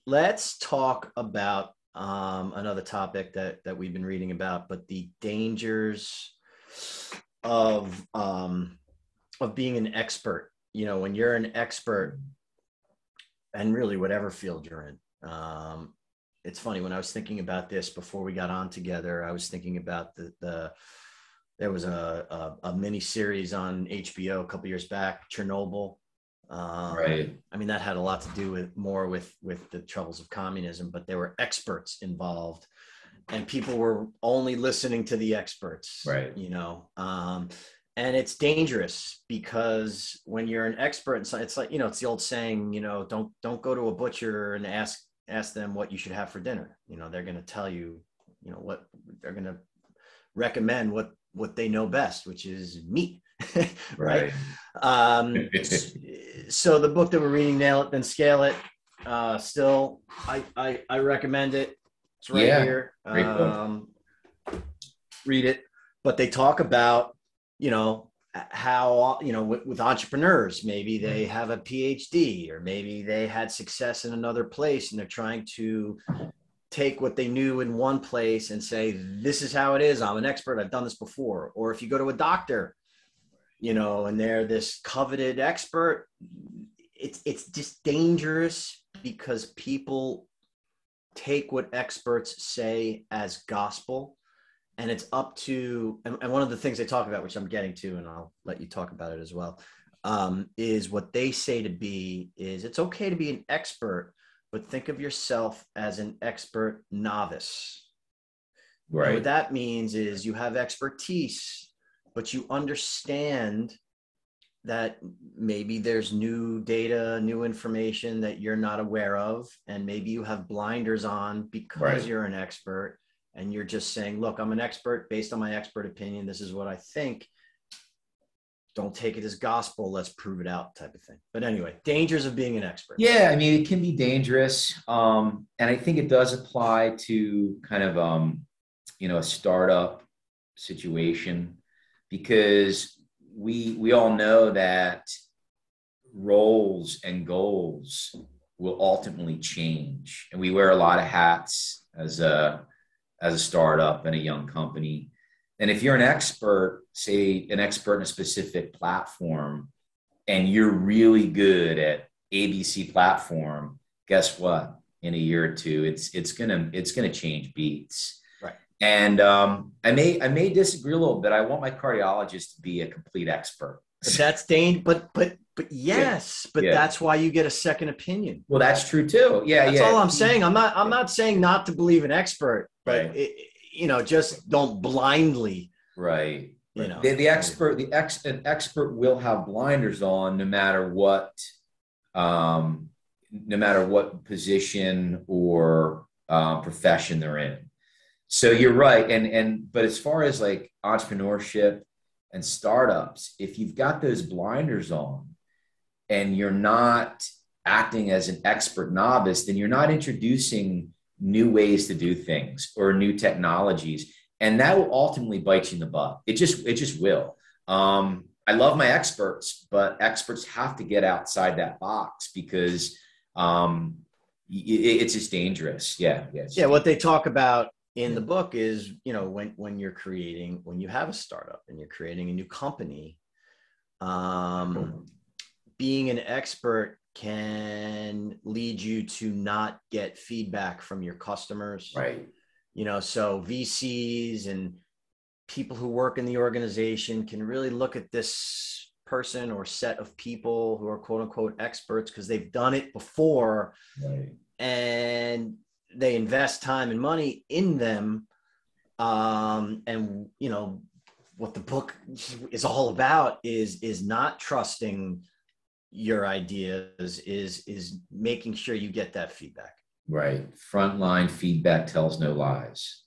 let's talk about another topic that we've been reading about, but the dangers of being an expert. You know, when you're an expert, and really whatever field you're in. It's funny, when I was thinking about this before we got on together, I was thinking about there was a mini series on HBO a couple years back, Chernobyl. Right. I mean, that had a lot to do with the troubles of communism, but there were experts involved, and people were only listening to the experts. Right. You know, and it's dangerous because when you're an expert, it's like, you know, it's the old saying, you know, don't go to a butcher and ask them what you should have for dinner. You know, they're going to tell you, you know, what they're going to recommend, what they know best, which is meat. Right. So the book that we're reading, Nail It, Then Scale It. Still, I recommend it. It's right here. Great book. Read it. But they talk about, you know, how, you know, with entrepreneurs, maybe they have a PhD, or maybe they had success in another place and they're trying to take what they knew in one place and say, this is how it is. I'm an expert. I've done this before. Or if you go to a doctor, you know, and they're this coveted expert, it's just dangerous because people take what experts say as gospel. And it's up to, and one of the things they talk about, which I'm getting to, and I'll let you talk about it as well, is what they say to be is, it's okay to be an expert, but think of yourself as an expert novice. Right. And what that means is you have expertise, but you understand that maybe there's new data, new information that you're not aware of. And maybe you have blinders on because you're an expert. And you're just saying, look, I'm an expert based on my expert opinion. This is what I think. Don't take it as gospel. Let's prove it out, type of thing. But anyway, dangers of being an expert. Yeah, I mean, it can be dangerous. And I think it does apply to kind of, you know, a startup situation, because we all know that roles and goals will ultimately change. And we wear a lot of hats as a startup and a young company. And if you're an expert, say an expert in a specific platform, and you're really good at ABC platform, guess what? In a year or two, it's gonna change beats. Right. And I may disagree a little bit. I want my cardiologist to be a complete expert. But that's but yes, but that's why you get a second opinion. Well, that's true too. Yeah, that's all I'm saying. I'm not saying not to believe an expert, but you know, just don't blindly. Right. You know, an expert will have blinders on no matter what position or profession they're in. So you're right. But as far as like entrepreneurship and startups, if you've got those blinders on and you're not acting as an expert novice, then you're not introducing new ways to do things or new technologies. And that will ultimately bite you in the butt. It just will. I love my experts, but experts have to get outside that box because it's just dangerous. Yeah. Yeah. What they talk about in the book is, you know, when you have a startup and you're creating a new company, being an expert can lead you to not get feedback from your customers. Right. You know, so VCs and people who work in the organization can really look at this person or set of people who are quote unquote experts because they've done it before. Right. And they invest time and money in them. And, you know, what the book is all about is not trusting your ideas, is making sure you get that feedback. Right. Frontline feedback tells no lies.